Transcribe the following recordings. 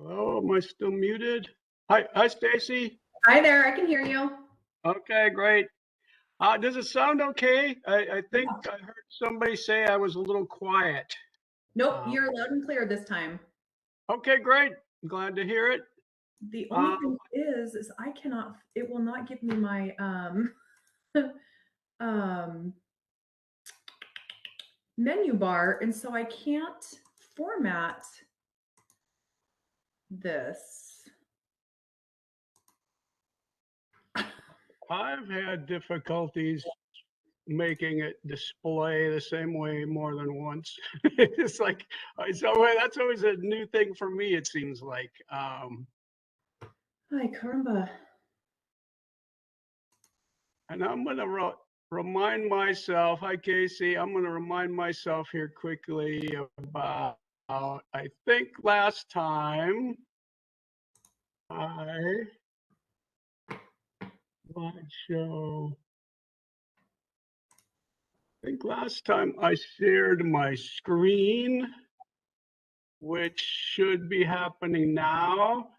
Hello, am I still muted? Hi, Stacy. Hi there, I can hear you. Okay, great. Does it sound okay? I think I heard somebody say I was a little quiet. Nope, you're loud and clear this time. Okay, great. Glad to hear it. The only thing is I cannot, it will not give me my menu bar, and so I can't format this. I've had difficulties making it display the same way more than once. It's like, so that's always a new thing for me, it seems like. Hi, caramba. And I'm going to remind myself, hi, Casey, I'm going to remind myself here quickly about, I think last time I slideshow. I think last time I shared my screen, which should be happening now.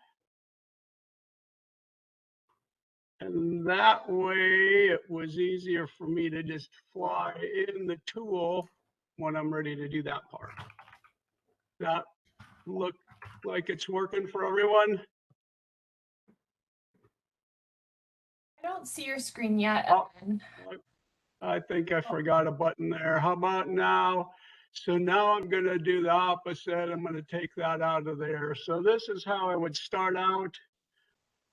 And that way it was easier for me to just fly in the tool when I'm ready to do that part. That look like it's working for everyone? I don't see your screen yet. Oh, I think I forgot a button there. How about now? So now I'm going to do the opposite. I'm going to take that out of there. So this is how I would start out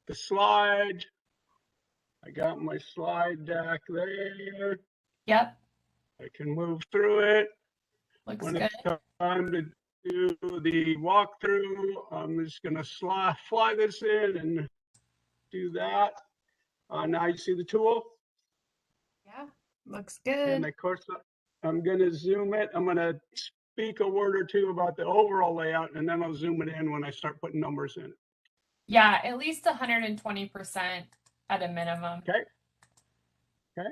the slide. I got my slide deck there. Yep. I can move through it. Looks when good. It's time to do the walkthrough, I'm just going to fly this in and do that. Now you see the tool? Yeah, looks good. And of course, I'm going to zoom it. I'm going to speak a word or two about the overall layout, and then I'll zoom it in when I start putting numbers in. Yeah, at least 120% at a minimum. Okay. Okay.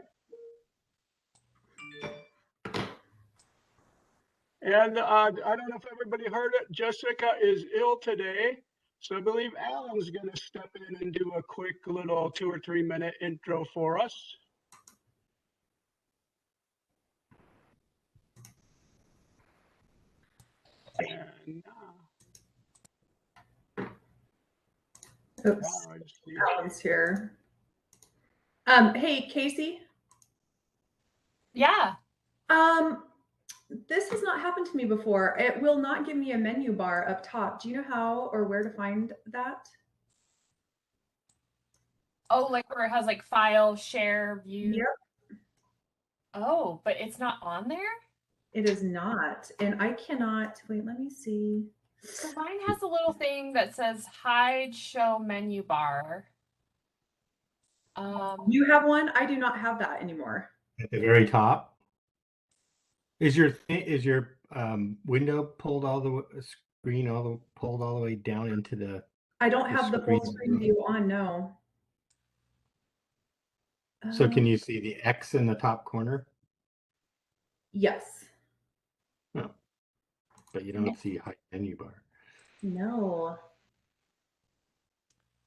And I don't know if everybody heard it. Jessica is ill today. So I believe Alan's going to step in and do a quick little 2 or 3 minute intro for us. And, Oops, Alan's here. Hey, Casey. Yeah. This has not happened to me before. It will not give me a menu bar up top. Do you know how or where to find that? Oh, like where it has like file, share, view. Yep. Oh, but it's not on there? It is not. And I cannot, wait, let me see. So mine has a little thing that says hide show menu bar. You have one? I do not have that anymore. At the very top. Is your window pulled all the screen pulled all the way down into the? I don't have the full screen view on. No. So can you see the X in the top corner? Yes. No, but you don't see hide menu bar. No.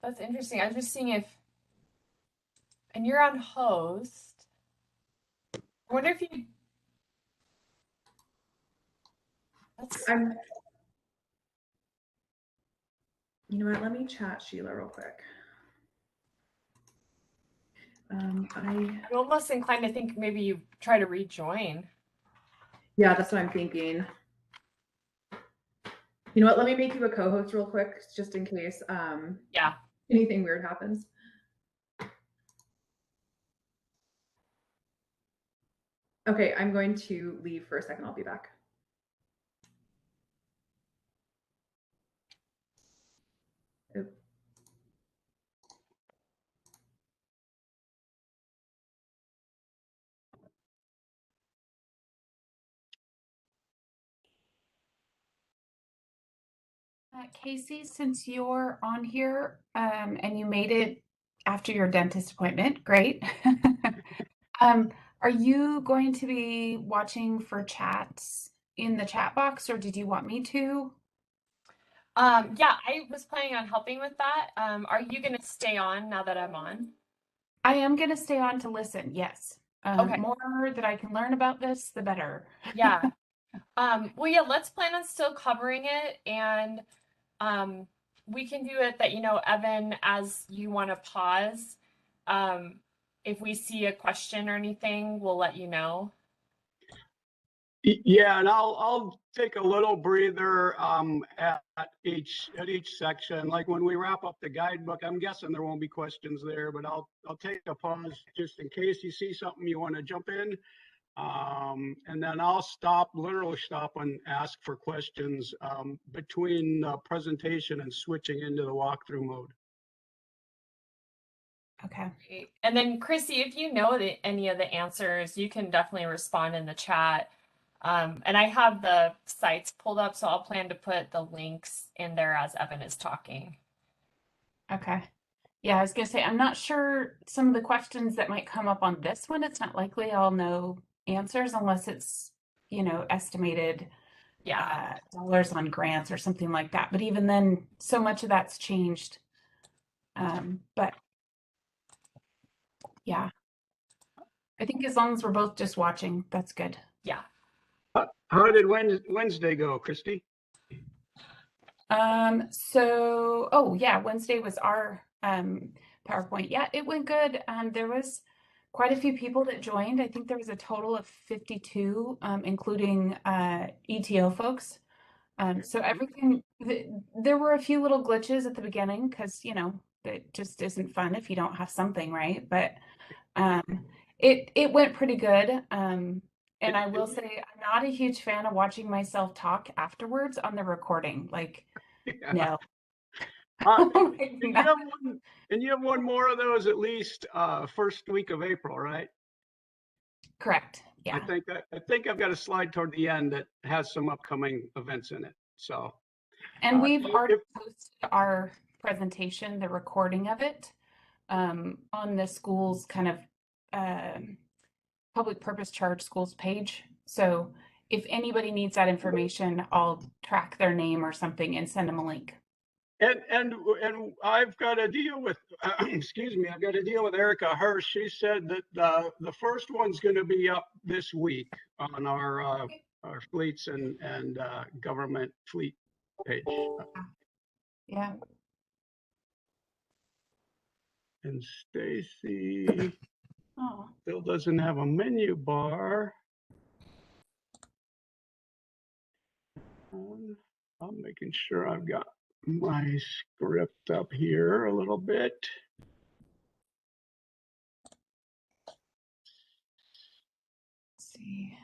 That's interesting. I was just seeing if, and you're on host. I wonder if you. You know what? Let me chat Sheila real quick. I'm almost inclined to think maybe you try to rejoin. Yeah, that's what I'm thinking. You know what? Let me make you a co-host real quick, just in case yeah, anything weird happens. Okay, I'm going to leave for a second. I'll be back. Oops. Casey, since you're on here and you made it after your dentist appointment, great. Are you going to be watching for chats in the chat box, or did you want me to? Yeah, I was planning on helping with that. Are you going to stay on now that I'm on? I am going to stay on to listen. Yes. Okay. More that I can learn about this, the better. Yeah. Well, yeah, let's plan on still covering it, and we can do it that, Evan, as you want to pause. If we see a question or anything, we'll let you know. Yeah, and I'll take a little breather at each section. Like when we wrap up the guidebook, I'm guessing there won't be questions there, but I'll take a pause just in case you see something you want to jump in. And then I'll literally stop and ask for questions between presentation and switching into the walkthrough mode. Okay. Great. And then Chrissy, if you know any of the answers, you can definitely respond in the chat. And I have the sites pulled up, so I'll plan to put the links in there as Evan is talking. Okay. Yeah, I was going to say, I'm not sure some of the questions that might come up on this one. It's not likely I'll know answers unless it's, estimated Yeah. dollars on grants or something like that. But even then, so much of that's changed. But yeah, I think as long as we're both just watching, that's good. Yeah. How did Wednesday go, Christy? Oh yeah, Wednesday was our PowerPoint. Yeah, it went good. There was quite a few people that joined. I think there was a total of 52, including ETO folks. So everything, there were a few little glitches at the beginning because, it just isn't fun if you don't have something, right? But it went pretty good. And I will say I'm not a huge fan of watching myself talk afterwards on the recording. Like, Yeah. no. And you have one more of those at least first week of April, right? Correct. Yeah. I think I've got a slide toward the end that has some upcoming events in it. So, And we've already if, posted our presentation, the recording of it, on the school's kind of public purpose charge schools page. So if anybody needs that information, I'll track their name or something and send them a link. and I've got to deal with excuse me, I've got to deal with Erica Hirsch. She said that the first one's going to be up this week on our fleets and government fleet page. Yeah. And Stacy Oh. still doesn't have a menu bar. I'm making sure I've got my script up here a little bit. Let's see.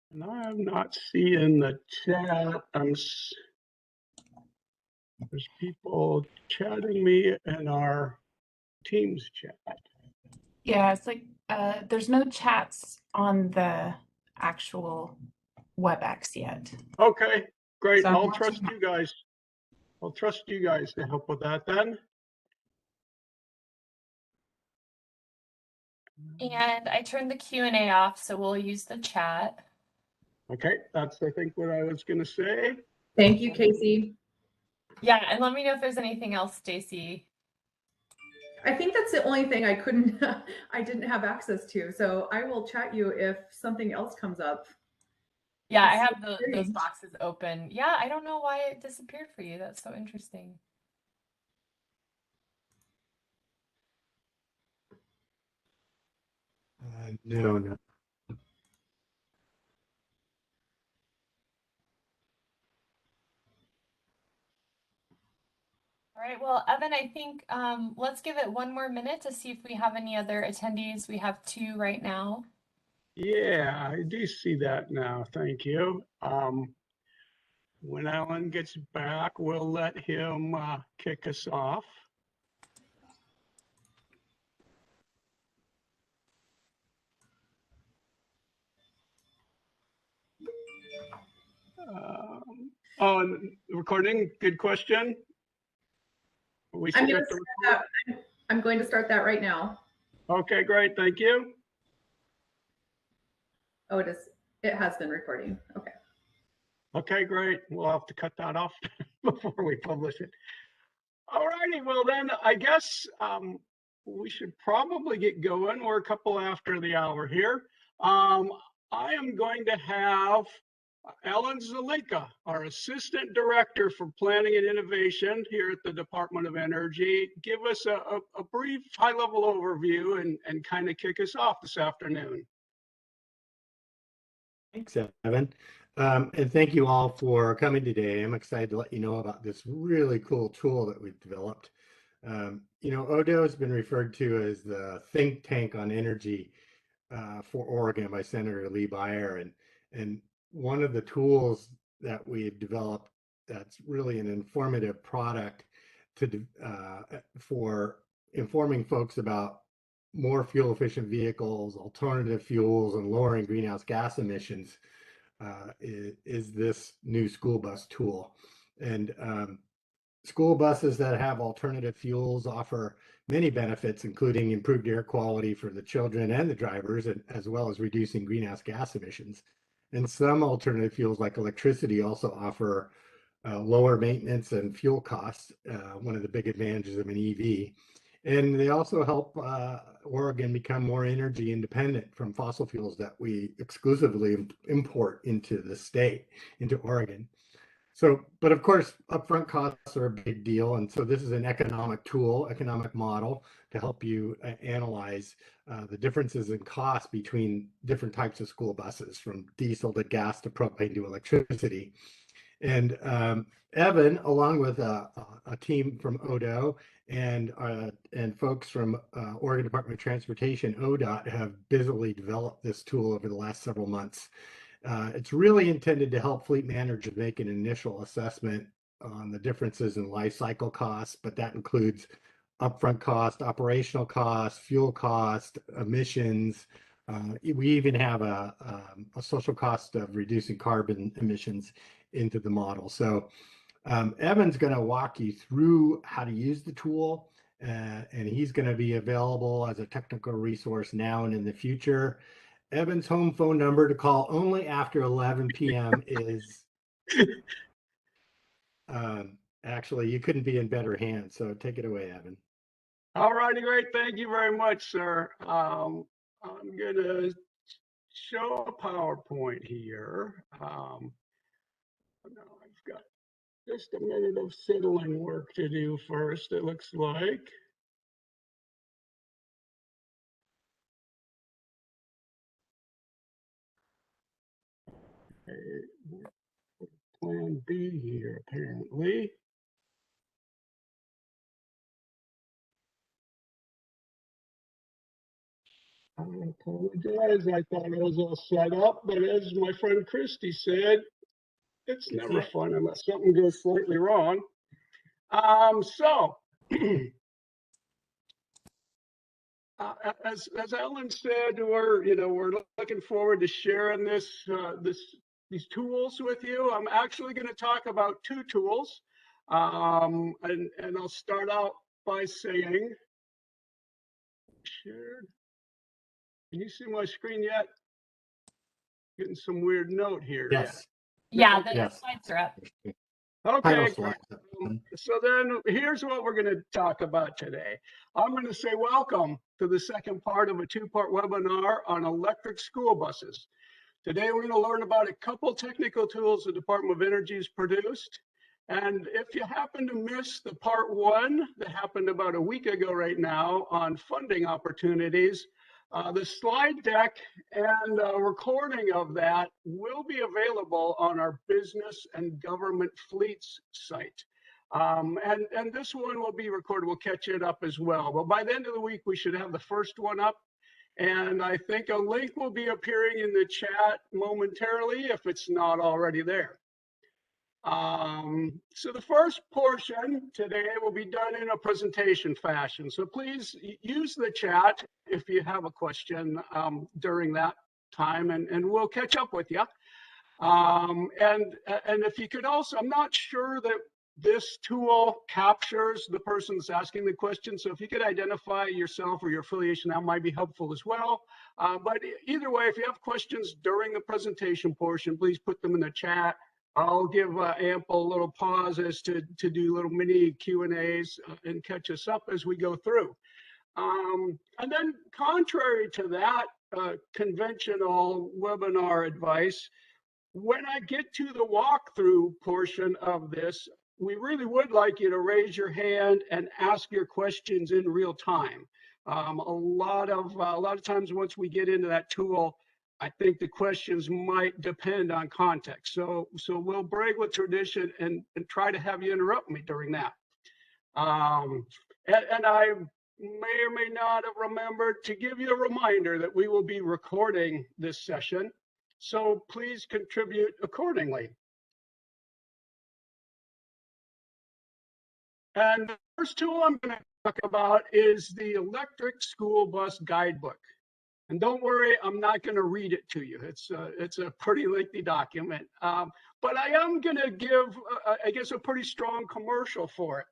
And I'm not seeing the chat. There's people chatting me in our Teams chat. Yeah, it's like there's no chats on the actual WebEx yet. Okay, great. So I'm I'll watching trust that. you guys. I'll trust you guys to help with that then. And I turned the Q&A off, so we'll use the chat. Okay, that's I think what I was going to say. Thank you, Casey. Yeah, and let me know if there's anything else, Stacy. I think that's the only thing I didn't have access to. So I will chat you if something else comes up. Yeah, I It's have so those strange. boxes open. Yeah, I don't know why it disappeared for you. That's so interesting. No. All right, well, Evan, I think let's give it one more minute to see if we have any other attendees. We have 2 right now. Yeah, I do see that now. Thank you. When Alan gets back, we'll let him kick us off. Oh, and recording, good question. We I'm still gonna got the start that- I'm going to start that right now. Okay, great, thank you. Oh, it has been recording. Okay. Okay, great. We'll have to cut that off before we publish it. All righty, well then, I guess we should probably get going. We're a couple after the hour here. I am going to have Ellen Zelinka, our Assistant Director for Planning and Innovation here at the Department of Energy, give us a brief high-level overview and kind of kick us off this afternoon. Thanks, Evan. And thank you all for coming today. I'm excited to let you know about this really cool tool that we've developed. You know, ODO has been referred to as the think tank on energy for Oregon by Senator Lee Beyer. And one of the tools that we've developed that's really an informative product for informing folks about more fuel efficient vehicles, alternative fuels, and lowering greenhouse gas emissions is this new school bus tool. And school buses that have alternative fuels offer many benefits, including improved air quality for the children and the drivers, as well as reducing greenhouse gas emissions. And some alternative fuels like electricity also offer lower maintenance and fuel costs, one of the big advantages of an EV. And they also help Oregon become more energy independent from fossil fuels that we exclusively import into the state, into Oregon. So, but of course, upfront costs are a big deal. And so this is an economic tool, economic model to help you analyze the differences in cost between different types of school buses, from diesel to gas to propane to electricity. And Evan, along with a team from ODO and folks from Oregon Department of Transportation, ODOT, have busily developed this tool over the last several months. It's really intended to help fleet managers make an initial assessment on the differences in life cycle costs, but that includes upfront cost, operational cost, fuel cost, emissions. We even have a social cost of reducing carbon emissions into the model. So Evan's going to walk you through how to use the tool, and he's going to be available as a technical resource now and in the future. Evan's home phone number to call only after 11 p.m. is actually, you couldn't be in better hands. So take it away, Evan. All righty, great. Thank you very much, sir. I'm going to show a PowerPoint here. Now I've got just a minute of fiddling work to do first, it looks like. Plan B here, apparently. I apologize. I thought it was all set up, but as my friend Christy said, it's never fun unless something goes slightly wrong. As Ellen said, we're looking forward to sharing these tools with you. I'm actually going to talk about two tools, and I'll start out by saying, shared. Can you see my screen yet? Getting some weird note here. Yes. Yeah, the Yes. slides are up. Okay. Slide. So then here's what we're going to talk about today. I'm going to say welcome to the second part of a two-part webinar on electric school buses. Today, we're going to learn about a couple technical tools the Department of Energy has produced. And if you happen to miss the part one that happened about a week ago right now on funding opportunities, the slide deck and a recording of that will be available on our business and government fleets site. And this one will be recorded. We'll catch it up as well. But by the end of the week, we should have the first one up. And I think a link will be appearing in the chat momentarily if it's not already there. So the first portion today will be done in a presentation fashion. So please use the chat if you have a question during that time, and we'll catch up with you. And if you could also, I'm not sure that this tool captures the person that's asking the question. So if you could identify yourself or your affiliation, that might be helpful as well. But either way, if you have questions during the presentation portion, please put them in the chat. I'll give ample little pauses to do little mini Q&As and catch us up as we go through. And then contrary to that conventional webinar advice, when I get to the walkthrough portion of this, we really would like you to raise your hand and ask your questions in real time. A lot of times once we get into that tool, I think the questions might depend on context. So we'll break with tradition and try to have you interrupt me during that. And I may or may not have remembered to give you a reminder that we will be recording this session. So please contribute accordingly. And the first tool I'm going to talk about is the Electric School Bus Guidebook. And don't worry, I'm not going to read it to you. It's a pretty lengthy document, but I am going to give, I guess, a pretty strong commercial for it.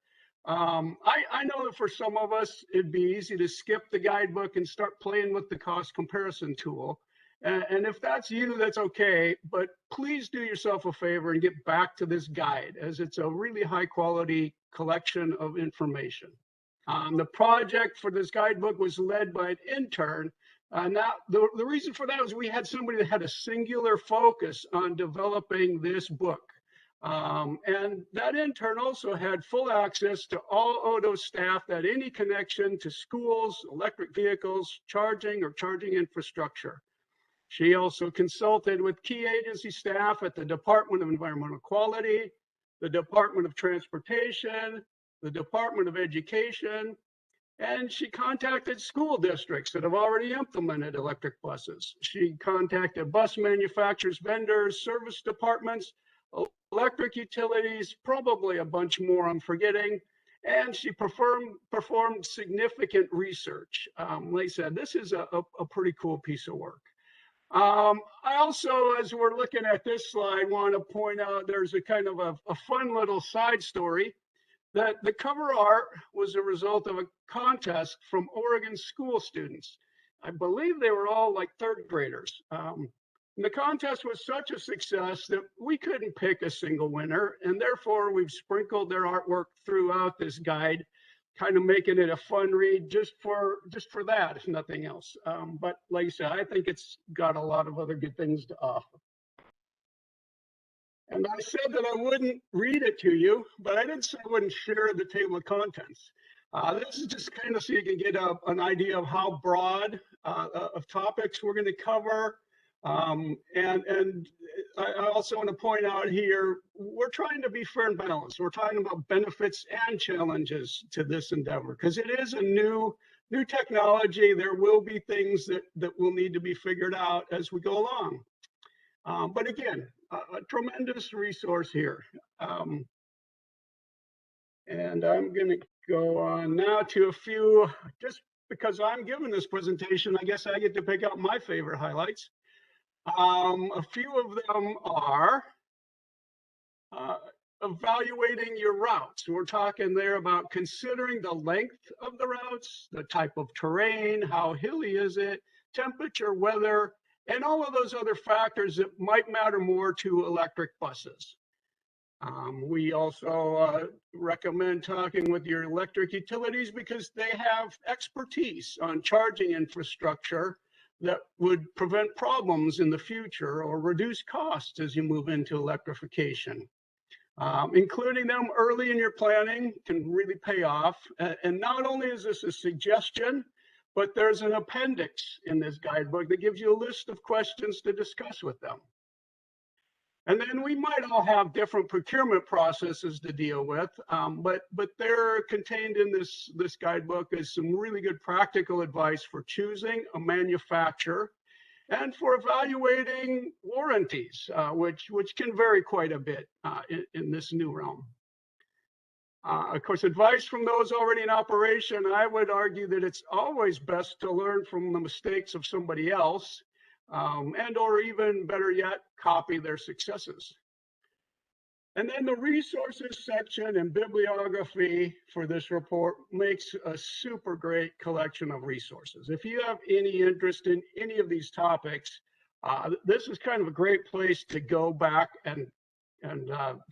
I know that for some of us, it'd be easy to skip the guidebook and start playing with the cost comparison tool. And if that's you, that's okay, but please do yourself a favor and get back to this guide, as it's a really high quality collection of information. The project for this guidebook was led by an intern. Now, the reason for that was we had somebody that had a singular focus on developing this book. And that intern also had full access to all ODO staff that had any connection to schools, electric vehicles, charging or charging infrastructure. She also consulted with key agency staff at the Department of Environmental Quality, the Department of Transportation, the Department of Education, and she contacted school districts that have already implemented electric buses. She contacted bus manufacturers, vendors, service departments, electric utilities, probably a bunch more I'm forgetting, and she performed significant research. Like I said, this is a pretty cool piece of work. I also, as we're looking at this slide, want to point out there's a kind of a fun little side story that the cover art was a result of a contest from Oregon school students. I believe they were all like third graders. The contest was such a success that we couldn't pick a single winner, and therefore we've sprinkled their artwork throughout this guide, kind of making it a fun read just for that, if nothing else. But like I said, I think it's got a lot of other good things to offer. And I said that I wouldn't read it to you, but I didn't say I wouldn't share the table of contents. This is just kind of so you can get an idea of how broad of topics we're going to cover. And I also want to point out here, we're trying to be fair and balanced. We're talking about benefits and challenges to this endeavor because it is a new technology. There will be things that will need to be figured out as we go along. But again, a tremendous resource here. And I'm going to go on now to a few, just because I'm giving this presentation, I guess I get to pick out my favorite highlights. A few of them are evaluating your routes. We're talking there about considering the length of the routes, the type of terrain, how hilly is it, temperature, weather, and all of those other factors that might matter more to electric buses. We also recommend talking with your electric utilities because they have expertise on charging infrastructure that would prevent problems in the future or reduce costs as you move into electrification. Including them early in your planning can really pay off. And not only is this a suggestion, but there's an appendix in this guidebook that gives you a list of questions to discuss with them. And then we might all have different procurement processes to deal with, but they're contained in this guidebook as some really good practical advice for choosing a manufacturer and for evaluating warranties, which can vary quite a bit in this new realm. Of course, advice from those already in operation, I would argue that it's always best to learn from the mistakes of somebody else. and or even better yet, copy their successes. And then the resources section and bibliography for this report makes a super great collection of resources. If you have any interest in any of these topics, this is kind of a great place to go back and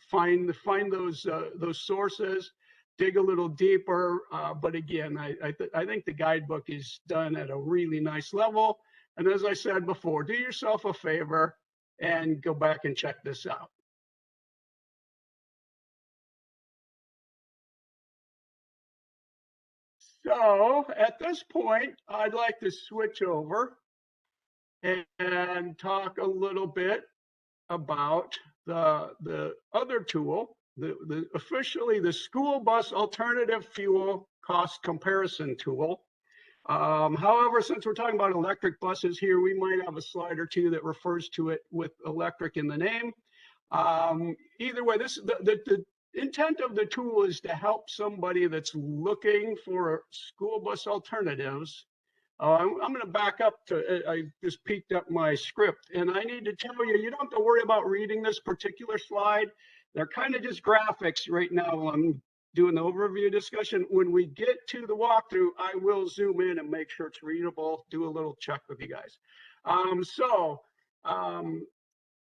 find those sources, dig a little deeper. But again, I think the guidebook is done at a really nice level. And as I said before, do yourself a favor and go back and check this out. So at this point, I'd like to switch over and talk a little bit about the other tool, officially the school bus alternative fuel cost comparison tool. However, since we're talking about electric buses here, we might have a slide or two that refers to it with electric in the name. Either way, the intent of the tool is to help somebody that's looking for school bus alternatives. I'm going to back up to, I just peeked up my script, and I need to tell you, you don't have to worry about reading this particular slide. They're kind of just graphics right now. I'm doing the overview discussion. When we get to the walkthrough, I will zoom in and make sure it's readable, do a little check with you guys.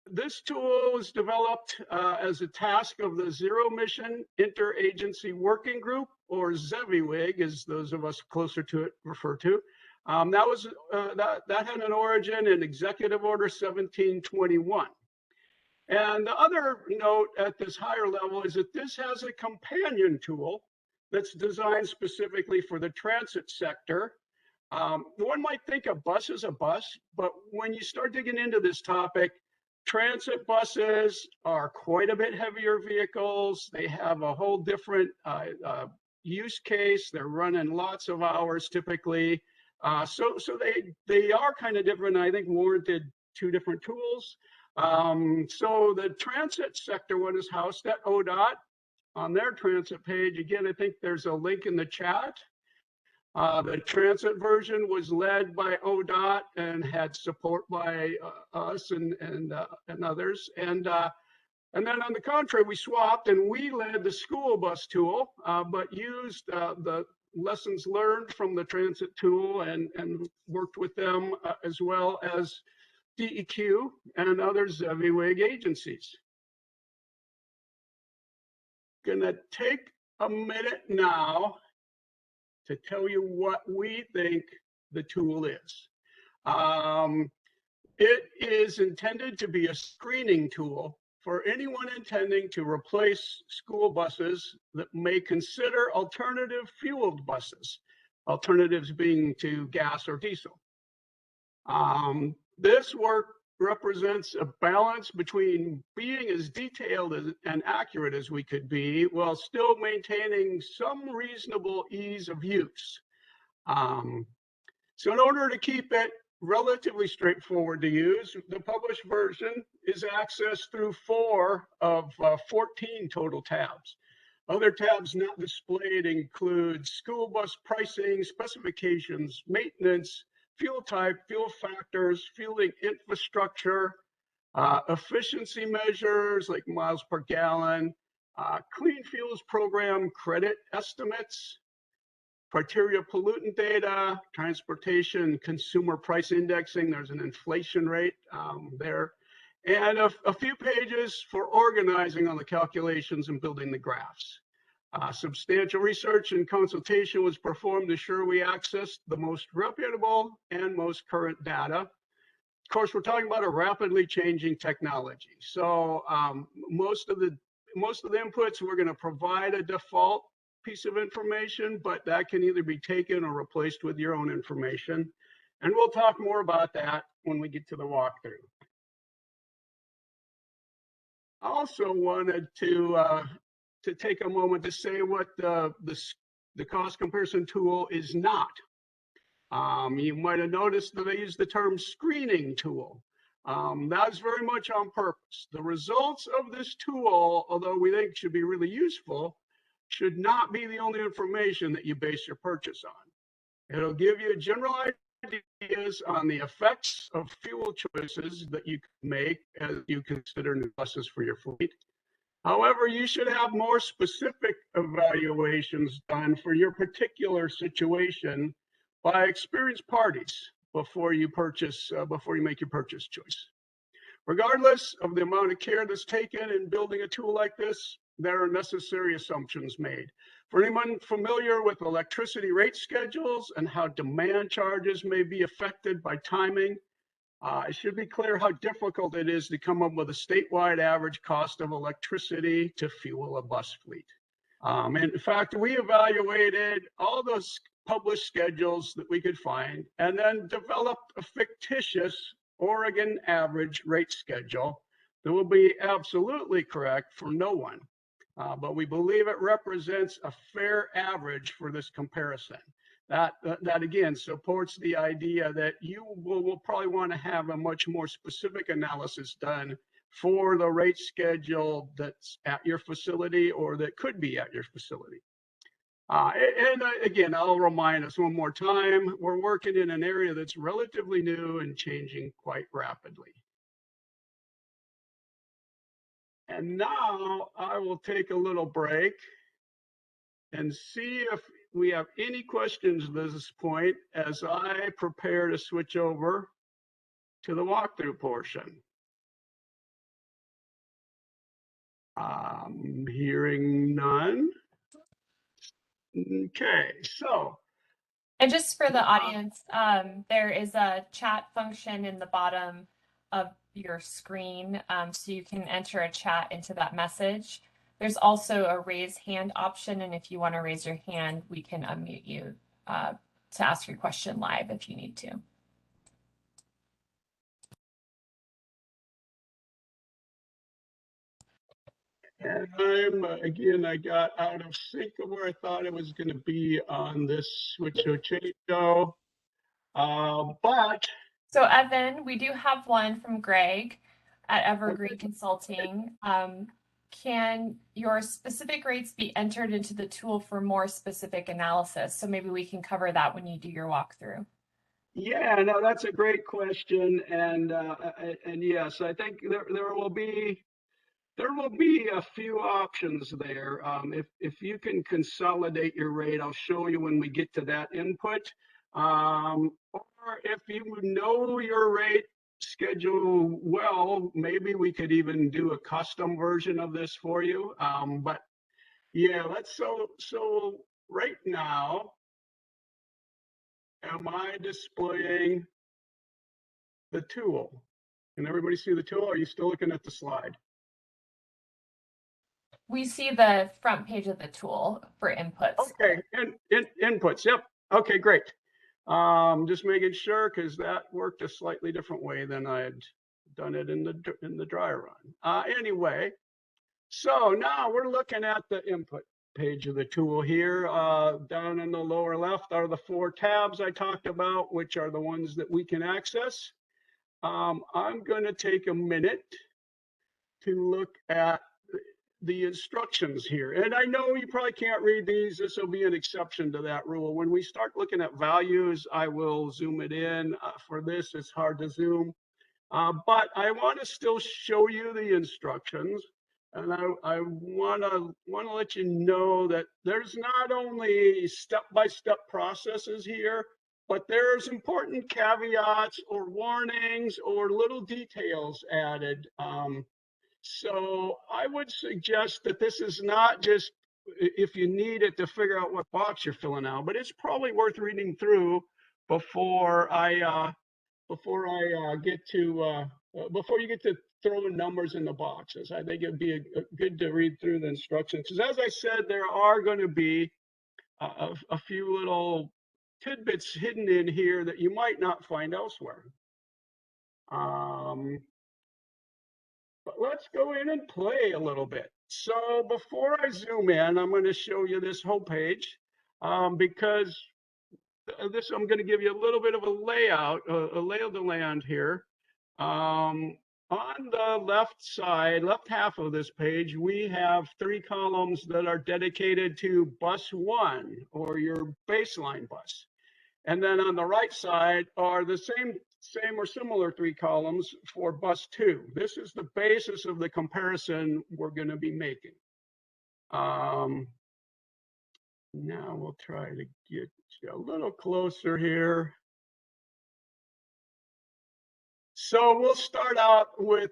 This tool was developed as a task of the Zero Emission Interagency Working Group, or ZEVIWIG, as those of us closer to it refer to. That had an origin in Executive Order 1721. And the other note at this higher level is that this has a companion tool that's designed specifically for the transit sector. One might think a bus is a bus, but when you start digging into this topic, transit buses are quite a bit heavier vehicles. They have a whole different use case. They're running lots of hours typically. So they are kind of different. I think warranted two different tools. So the transit sector one is housed at ODOT on their transit page. Again, I think there's a link in the chat. The transit version was led by ODOT and had support by us and others. And then on the contrary, we swapped and we led the school bus tool, but used the lessons learned from the transit tool and worked with them as well as DEQ and other ZEVIWIG agencies. Gonna take a minute now to tell you what we think the tool is. It is intended to be a screening tool for anyone intending to replace school buses that may consider alternative fueled buses, alternatives being to gas or diesel. This work represents a balance between being as detailed and accurate as we could be while still maintaining some reasonable ease of use. So in order to keep it relatively straightforward to use, the published version is accessed through 4 of 14 total tabs. Other tabs not displayed include school bus pricing, specifications, maintenance, fuel type, fuel factors, fueling infrastructure, efficiency measures like miles per gallon, clean fuels program credit estimates, criteria pollutant data, transportation, consumer price indexing. There's an inflation rate there, and a few pages for organizing on the calculations and building the graphs. Substantial research and consultation was performed to ensure we accessed the most reputable and most current data. Of course, we're talking about a rapidly changing technology. So most of the inputs, we're going to provide a default piece of information, but that can either be taken or replaced with your own information. And we'll talk more about that when we get to the walkthrough. I also wanted to take a moment to say what the cost comparison tool is not. You might have noticed that I use the term screening tool. That's very much on purpose. The results of this tool, although we think should be really useful, should not be the only information that you base your purchase on. It'll give you a general ideas on the effects of fuel choices that you can make as you consider new buses for your fleet. However, you should have more specific evaluations done for your particular situation by experienced parties before you make your purchase choice. Regardless of the amount of care that's taken in building a tool like this, there are necessary assumptions made. For anyone familiar with electricity rate schedules and how demand charges may be affected by timing, it should be clear how difficult it is to come up with a statewide average cost of electricity to fuel a bus fleet. In fact, we evaluated all those published schedules that we could find and then developed a fictitious Oregon average rate schedule that will be absolutely correct for no one. But we believe it represents a fair average for this comparison. That again supports the idea that you will probably want to have a much more specific analysis done for the rate schedule that's at your facility or that could be at your facility. Again, I'll remind us one more time, we're working in an area that's relatively new and changing quite rapidly. And now I will take a little break and see if we have any questions at this point as I prepare to switch over to the walkthrough portion. Hearing none. Okay, so. And just for the audience, there is a chat function in the bottom of your screen, so you can enter a chat into that message. There's also a raise hand option, and if you want to raise your hand, we can unmute you to ask your question live if you need to. And again, I got out of sync of where I thought it was going to be on this switcho change. But. So Evan, we do have one from Greg at Evergreen Consulting. Can your specific rates be entered into the tool for more specific analysis? So maybe we can cover that when you do your walkthrough. Yeah, no, that's a great question. And yes, I think there will be a few options there. If you can consolidate your rate, I'll show you when we get to that input. Or if you know your rate schedule well, maybe we could even do a custom version of this for you. But yeah, so right now, am I displaying the tool? Can everybody see the tool? Or are you still looking at the slide? We see the front page of the tool for inputs. Okay, inputs, yep. Okay, great. Just making sure because that worked a slightly different way than I had done it in the dry run. Anyway, so now we're looking at the input page of the tool here. Down in the lower left are the 4 tabs I talked about, which are the ones that we can access. I'm going to take a minute to look at the instructions here. And I know you probably can't read these. This will be an exception to that rule. When we start looking at values, I will zoom it in. For this, it's hard to zoom. But I want to still show you the instructions. And I want to let you know that there's not only step-by-step processes here, but there's important caveats or warnings or little details added. So I would suggest that this is not just if you need it to figure out what box you're filling out, but it's probably worth reading through before you get to throwing numbers in the boxes. I think it'd be good to read through the instructions because, as I said, there are going to be a few little tidbits hidden in here that you might not find elsewhere. But let's go in and play a little bit. So before I zoom in, I'm going to show you this whole page because I'm going to give you a little bit of a layout, a lay of the land here. On the left side, left half of this page, we have 3 columns that are dedicated to bus 1 or your baseline bus. And then on the right side are the same or similar 3 columns for bus 2. This is the basis of the comparison we're going to be making. Now we'll try to get a little closer here. So we'll start out with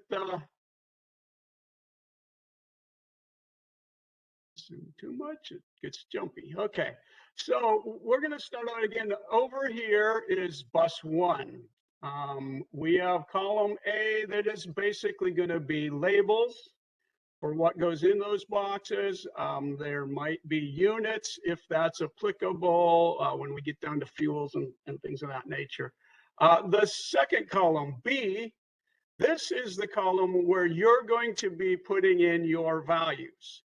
too much, it gets jumpy. Okay, so we're going to start out again. Over here is bus 1. We have column A that is basically going to be labels for what goes in those boxes. There might be units if that's applicable when we get down to fuels and things of that nature. The second column, B, this is the column where you're going to be putting in your values.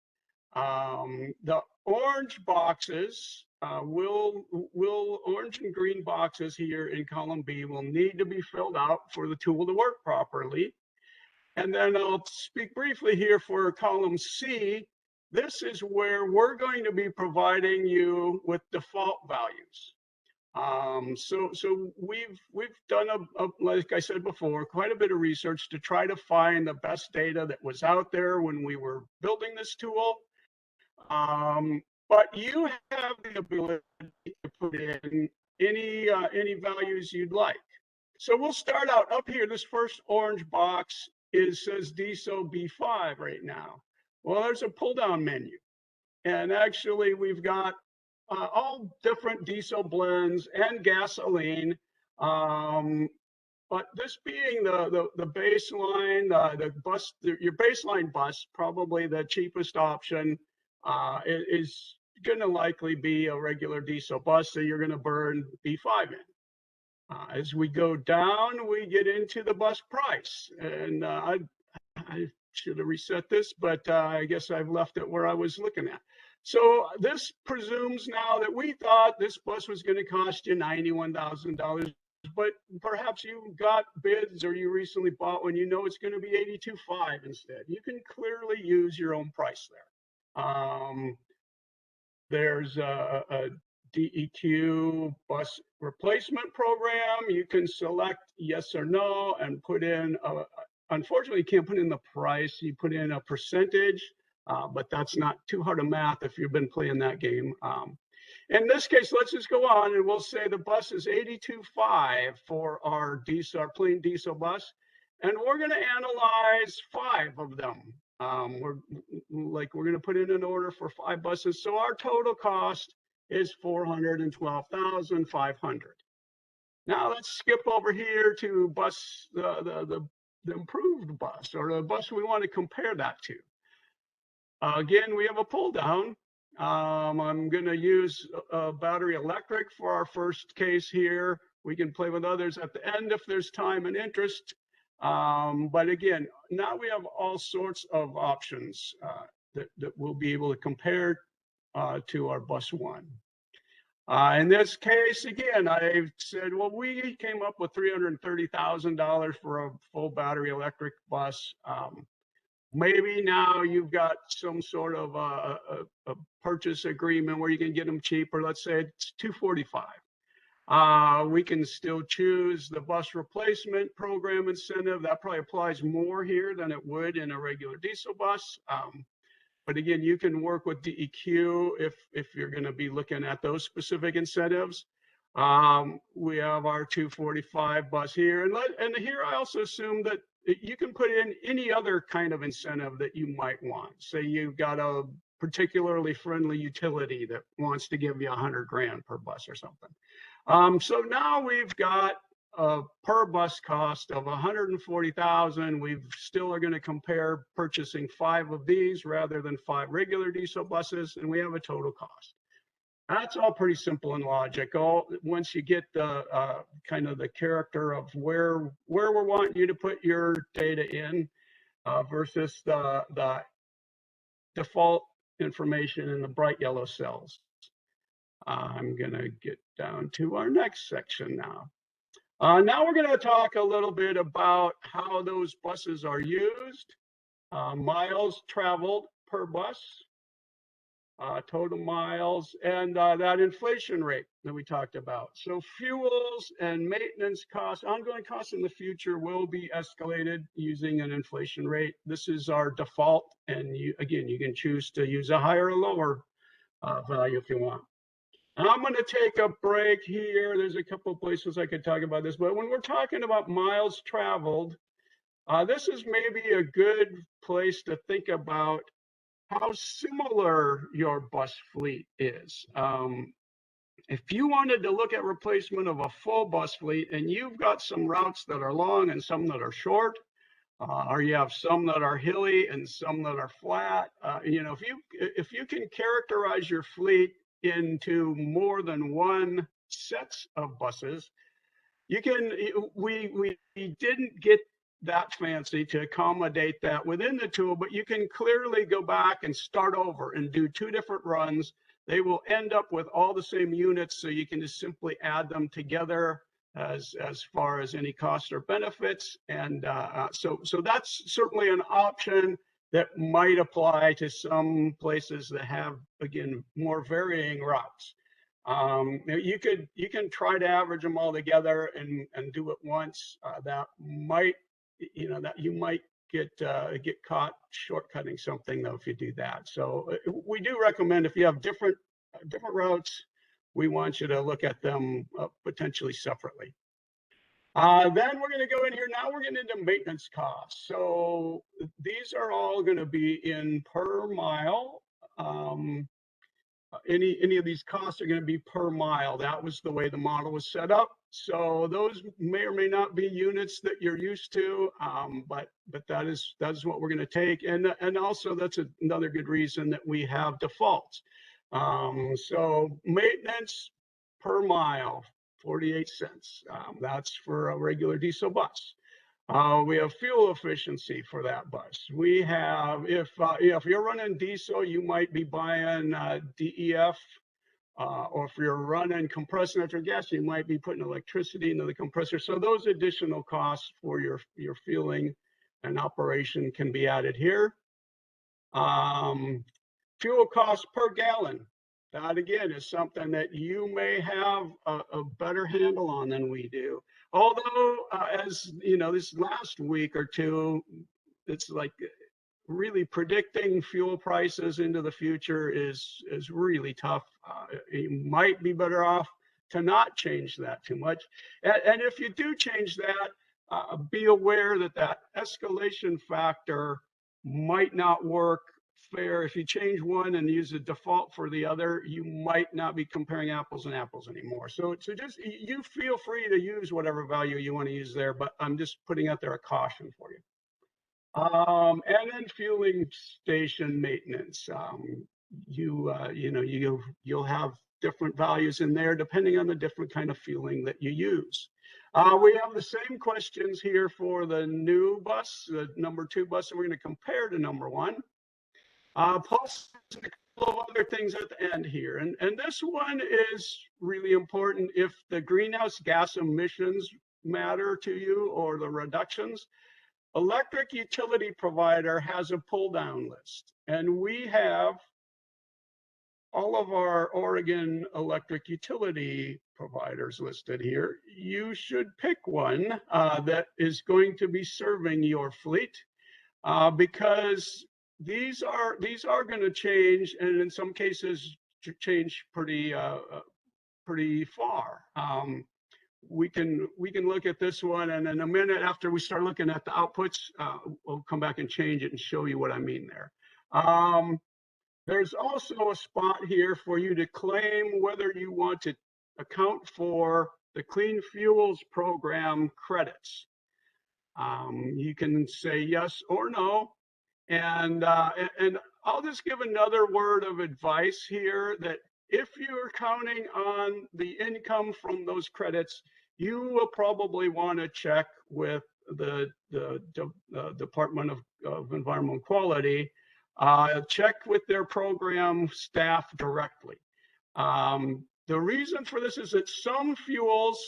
The orange boxes orange and green boxes here in column B will need to be filled out for the tool to work properly. And then I'll speak briefly here for column C. This is where we're going to be providing you with default values. So we've done like I said before, quite a bit of research to try to find the best data that was out there when we were building this tool. But you have the ability to put in any values you'd like. So we'll start out up here. This first orange box says diesel B5 right now. Well, there's a pull down menu, and actually we've got all different diesel blends and gasoline. But this being the baseline, the bus, your baseline bus, probably the cheapest option, is going to likely be a regular diesel bus, so you're going to burn B5 in. As we go down, we get into the bus price, and I should have reset this, but I guess I've left it where I was looking at. So this presumes now that we thought this bus was going to cost you $91,000, but perhaps you got bids or you recently bought one, you know it's going to be $82,500 instead. You can clearly use your own price there. There's a DEQ bus replacement program. You can select yes or no and put in, unfortunately, you can't put in the price. You put in a percentage, but that's not too hard of math if you've been playing that game. In this case, let's just go on and we'll say the bus is $82,500 for our diesel, our plain diesel bus. And we're going to analyze 5 of them. We're going to put in an order for 5 buses. So our total cost is $412,500. Now let's skip over here to bus, the improved bus, or the bus we want to compare that to. Again, we have a pull down. I'm going to use battery electric for our first case here. We can play with others at the end if there's time and interest. But again, now we have all sorts of options that we'll be able to compare to our bus 1. In this case, again, I said, well, we came up with $330,000 for a full battery electric bus. Maybe now you've got some sort of a purchase agreement where you can get them cheaper. Let's say it's $245,000. We can still choose the bus replacement program incentive. That probably applies more here than it would in a regular diesel bus. But again, you can work with DEQ if you're going to be looking at those specific incentives. We have our $245,000 bus here. And here I also assume that you can put in any other kind of incentive that you might want. Say you've got a particularly friendly utility that wants to give you $100,000 per bus or something. So now we've got a per bus cost of $140,000. We still are going to compare purchasing 5 of these rather than 5 regular diesel buses, and we have a total cost. That's all pretty simple and logical. Once you get the kind of the character of where we're wanting you to put your data in versus the default information in the bright yellow cells. I'm going to get down to our next section now. Now we're going to talk a little bit about how those buses are used, miles traveled per bus, total miles, and that inflation rate that we talked about. So fuels and maintenance costs, ongoing costs in the future will be escalated using an inflation rate. This is our default, and you can choose to use a higher or lower value if you want. I'm going to take a break here. There's a couple of places I could talk about this, but when we're talking about miles traveled, this is maybe a good place to think about how similar your bus fleet is. If you wanted to look at replacement of a full bus fleet and you've got some routes that are long and some that are short, or you have some that are hilly and some that are flat, if you can characterize your fleet into more than one sets of buses, you can. We didn't get that fancy to accommodate that within the tool, but you can clearly go back and start over and do 2 different runs. They will end up with all the same units, so you can just simply add them together as far as any cost or benefits. And so that's certainly an option that might apply to some places that have, again, more varying routes. You can try to average them all together and do it once. That might, that you might get caught shortcutting something though if you do that. So we do recommend, if you have different routes, we want you to look at them potentially separately. Then we're going to go in here. Now we're getting into maintenance costs. So these are all going to be in per mile. Any of these costs are going to be per mile. That was the way the model was set up. So those may or may not be units that you're used to, but that is what we're going to take. And also that's another good reason that we have defaults. So maintenance per mile, 48 cents. That's for a regular diesel bus. We have fuel efficiency for that bus. We have, if you're running diesel, you might be buying DEF, or if you're running compressed natural gas, you might be putting electricity into the compressor. So those additional costs for your fueling and operation can be added here. Fuel costs per gallon. That again is something that you may have a better handle on than we do. Although, as you know, this last week or two, it's like really predicting fuel prices into the future is really tough. You might be better off to not change that too much. And if you do change that, be aware that that escalation factor might not work fair. If you change one and use a default for the other, you might not be comparing apples and apples anymore. So just, you feel free to use whatever value you want to use there, but I'm just putting out there a caution for you. And then fueling station maintenance. You'll have different values in there depending on the different kind of fueling that you use. We have the same questions here for the new bus, the number 2 bus, and we're going to compare to number 1. Plus a couple of other things at the end here. And this one is really important if the greenhouse gas emissions matter to you or the reductions. Electric utility provider has a pull down list, and we have all of our Oregon electric utility providers listed here. You should pick one that is going to be serving your fleet, because these are going to change, and in some cases change pretty far. We can look at this one, and in a minute after we start looking at the outputs, we'll come back and change it and show you what I mean there. There's also a spot here for you to claim whether you want to account for the Clean Fuels Program credits. You can say yes or no. And I'll just give another word of advice here, that if you're counting on the income from those credits, you will probably want to check with the Department of Environmental Quality, check with their program staff directly. The reason for this is that some fuels,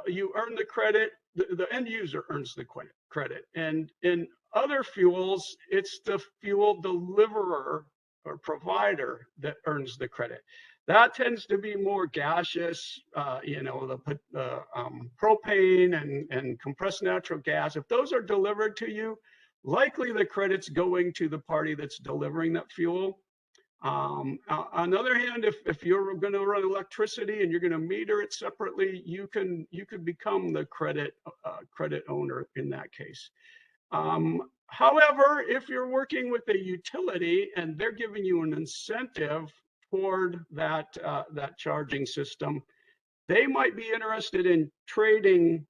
you earn the credit, the end user earns the credit, and in other fuels, it's the fuel deliverer or provider that earns the credit. That tends to be more gaseous, the propane and compressed natural gas. If those are delivered to you, likely the credit's going to the party that's delivering that fuel. On the other hand, if you're going to run electricity and you're going to meter it separately, you could become the credit owner in that case. However, if you're working with a utility and they're giving you an incentive toward that charging system, they might be interested in trading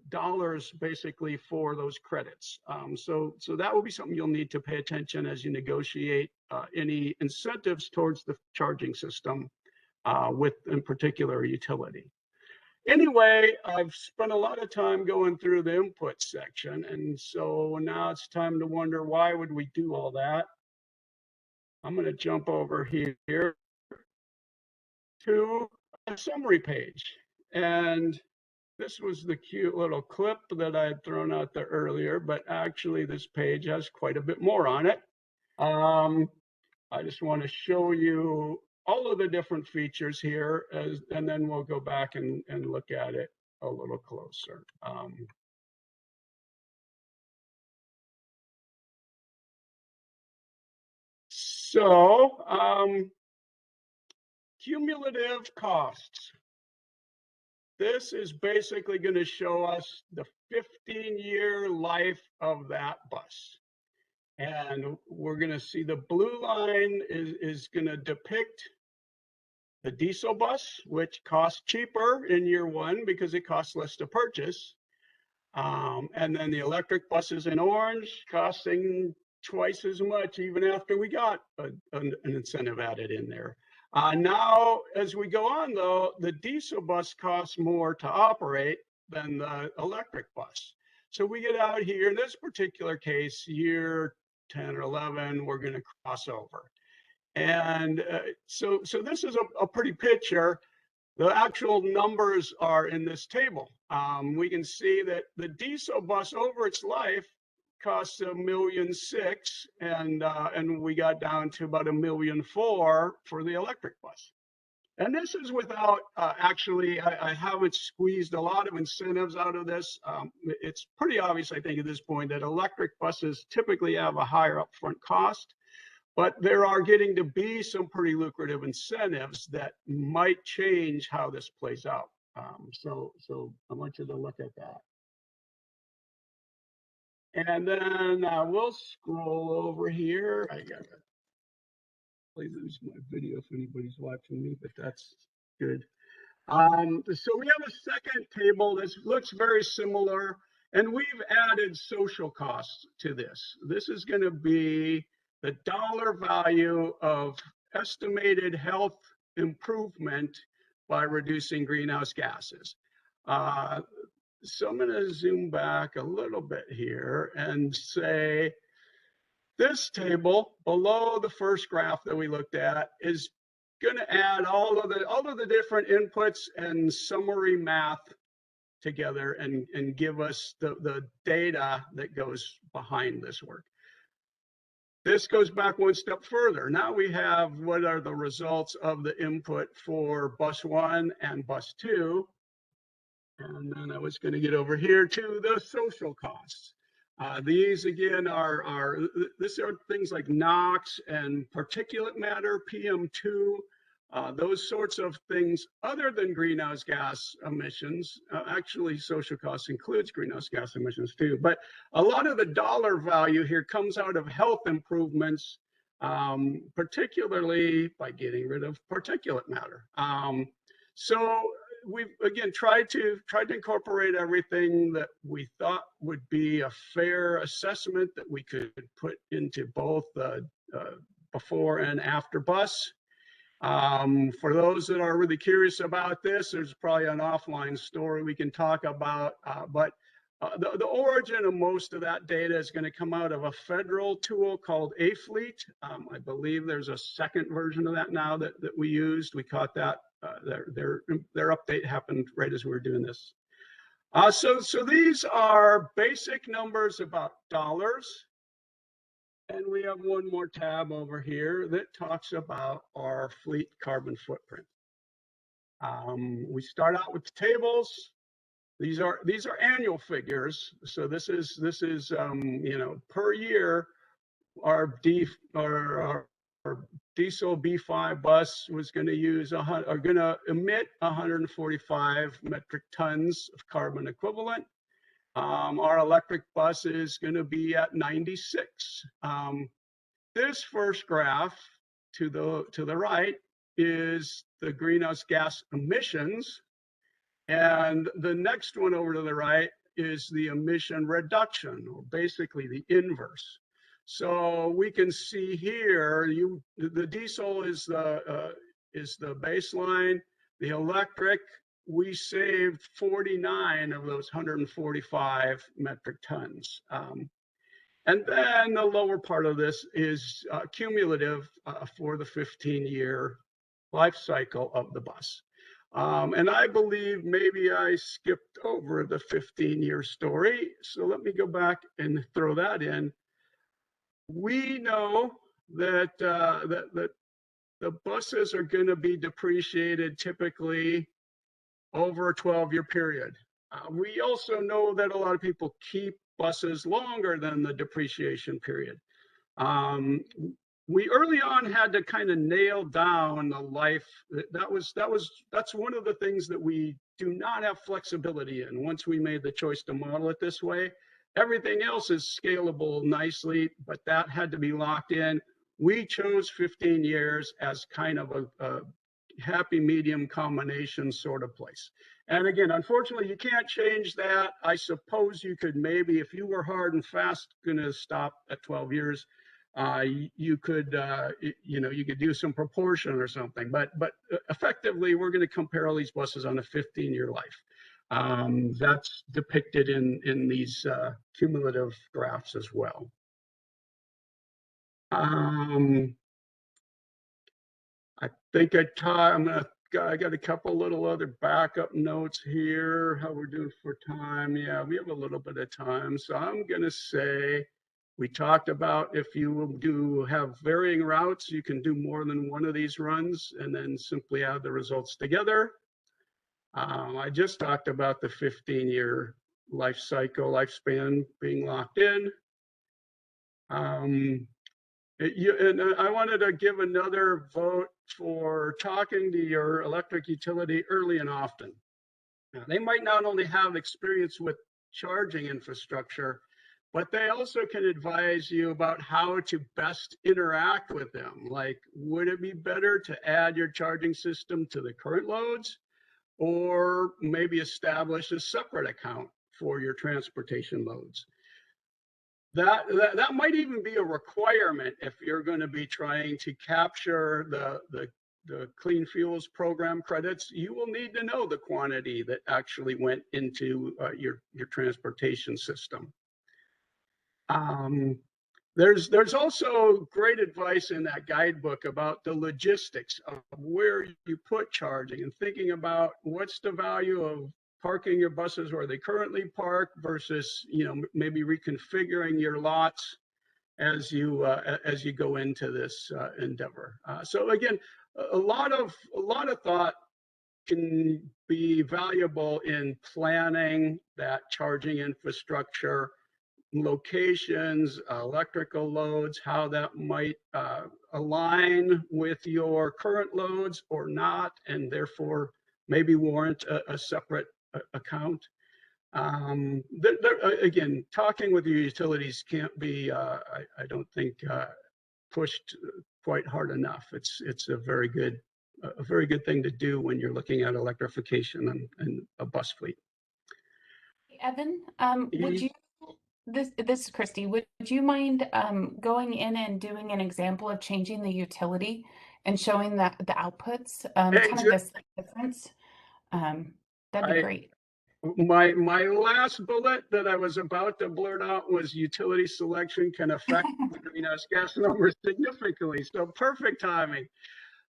dollars basically for those credits. So that will be something you'll need to pay attention as you negotiate any incentives towards the charging system with, in particular, a utility. Anyway, I've spent a lot of time going through the input section, and so now it's time to wonder, why would we do all that? I'm going to jump over here to a summary page, and this was the cute little clip that I had thrown out there earlier, but actually this page has quite a bit more on it. I just want to show you all of the different features here, and then we'll go back and look at it a little closer. Cumulative costs. This is basically going to show us the 15-year life of that bus. And we're going to see the blue line is going to depict the diesel bus, which costs cheaper in year one because it costs less to purchase. And then the electric buses in orange costing twice as much even after we got an incentive added in there. Now, as we go on, though, the diesel bus costs more to operate than the electric bus. So we get out here, in this particular case, year 10 or 11, we're going to cross over. And so this is a pretty picture. The actual numbers are in this table. We can see that the diesel bus over its life costs $1.6 million, and we got down to about $1.4 million for the electric bus. And this is without actually, I haven't squeezed a lot of incentives out of this. It's pretty obvious, I think, at this point that electric buses typically have a higher upfront cost, but there are getting to be some pretty lucrative incentives that might change how this plays out. So I want you to look at that. And then we'll scroll over here. I gotta lose my video if anybody's watching me, but that's good. So we have a second table. This looks very similar, and we've added social costs to this. This is going to be the dollar value of estimated health improvement by reducing greenhouse gases. So I'm going to zoom back a little bit here and say this table below the first graph that we looked at is going to add all of the different inputs and summary math together and give us the data that goes behind this work. This goes back one step further. Now we have what are the results of the input for bus 1 and bus 2. And then I was going to get over here to the social costs. These again are things like NOx and particulate matter, PM2, those sorts of things other than greenhouse gas emissions. Actually, social costs includes greenhouse gas emissions too. But a lot of the dollar value here comes out of health improvements, particularly by getting rid of particulate matter. So we've again tried to incorporate everything that we thought would be a fair assessment that we could put into both the before and after bus. For those that are really curious about this, there's probably an offline story we can talk about, but the origin of most of that data is going to come out of a federal tool called A-Fleet. I believe there's a second version of that now that we used. We caught that. Their update happened right as we were doing this. So these are basic numbers about dollars. And we have one more tab over here that talks about our fleet carbon footprint. We start out with the tables. These are annual figures. So this is you know, per year, our diesel B5 bus was going to emit 145 metric tons of carbon equivalent. Our electric bus is going to be at 96. This first graph to the right is the greenhouse gas emissions, and the next one over to the right is the emission reduction, or basically the inverse. So we can see here, the diesel is the baseline. The electric, we saved 49 of those 145 metric tons. And then the lower part of this is cumulative for the 15-year life cycle of the bus. And I believe maybe I skipped over the 15-year story. So let me go back and throw that in. We know that that the buses are going to be depreciated typically over a 12-year period. We also know that a lot of people keep buses longer than the depreciation period. We early on had to kind of nail down the life. That's one of the things that we do not have flexibility in. Once we made the choice to model it this way, everything else is scalable nicely, but that had to be locked in. We chose 15 years as kind of a happy medium combination sort of place. And again, unfortunately, you can't change that. I suppose you could maybe, if you were hard and fast going to stop at 12 years, you could, you know, you could do some proportion or something. But effectively, we're going to compare all these buses on a 15-year life. That's depicted in these cumulative graphs as well. I think I got a couple little other backup notes here. How we're doing for time? Yeah, we have a little bit of time. So I'm going to say, we talked about if you have varying routes, you can do more than one of these runs and then simply add the results together. I just talked about the 15-year life cycle, lifespan being locked in. And I wanted to give another vote for talking to your electric utility early and often. Now, they might not only have experience with charging infrastructure, but they also can advise you about how to best interact with them. Like, would it be better to add your charging system to the current loads, or maybe establish a separate account for your transportation loads? That might even be a requirement if you're going to be trying to capture the Clean Fuels Program credits. You will need to know the quantity that actually went into your transportation system. There's also great advice in that guidebook about the logistics of where you put charging and thinking about what's the value of parking your buses where they currently park versus, you know, maybe reconfiguring your lots as you go into this endeavor. So again, a lot of thought can be valuable in planning that charging infrastructure, locations, electrical loads, how that might align with your current loads or not, and therefore maybe warrant a separate account. Again, talking with your utilities can't be, I don't think, pushed quite hard enough. It's a very good thing to do when you're looking at electrification and a bus fleet. Evan, would you, this is Christy, would you mind going in and doing an example of changing the utility and showing the outputs, kind of this difference? That'd be great. My last bullet that I was about to blurt out was utility selection can affect the greenhouse gas numbers significantly. So perfect timing.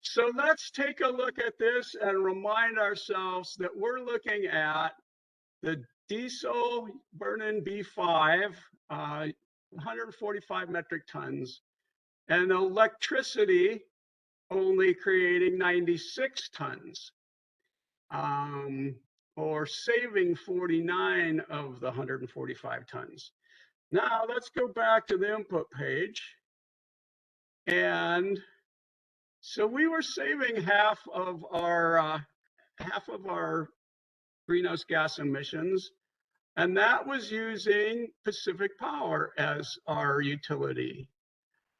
So let's take a look at this and remind ourselves that we're looking at the diesel burn-in B5 145 metric tons, and electricity only creating 96 tons, or saving 49 of the 145 tons. Now let's go back to the input page. And so we were saving half of our greenhouse gas emissions, and that was using Pacific Power as our utility.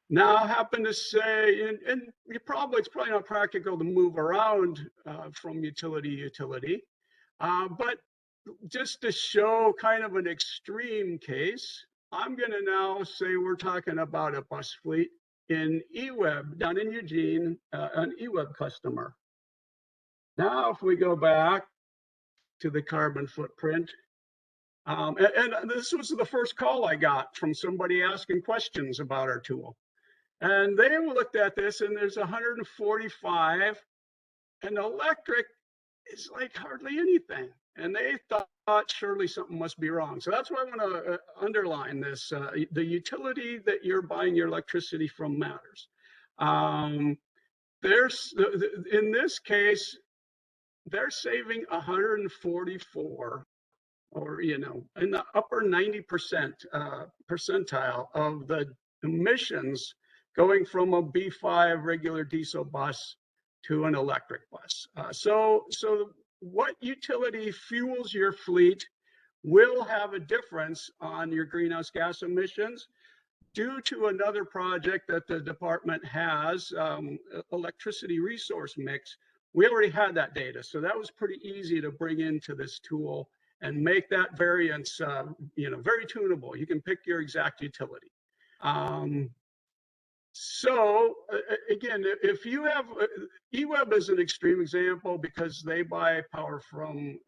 Now, I happen to say, and it's probably not practical to move around from utility to utility, but just to show kind of an extreme case, I'm going to now say we're talking about a bus fleet in eWeb down in Eugene, an eWeb customer. Now, if we go back to the carbon footprint, and this was the first call I got from somebody asking questions about our tool. And they looked at this, and there's 145, and electric is like hardly anything. And they thought surely something must be wrong. So that's why I want to underline this. The utility that you're buying your electricity from matters. In this case, they're saving 144, or, in the upper 90% percentile of the emissions going from a B5 regular diesel bus to an electric bus. So what utility fuels your fleet will have a difference on your greenhouse gas emissions due to another project that the department has, electricity resource mix. We already had that data, so that was pretty easy to bring into this tool and make that variance, very tunable. You can pick your exact utility. So again, if you have, eWeb is an extreme example because they buy power from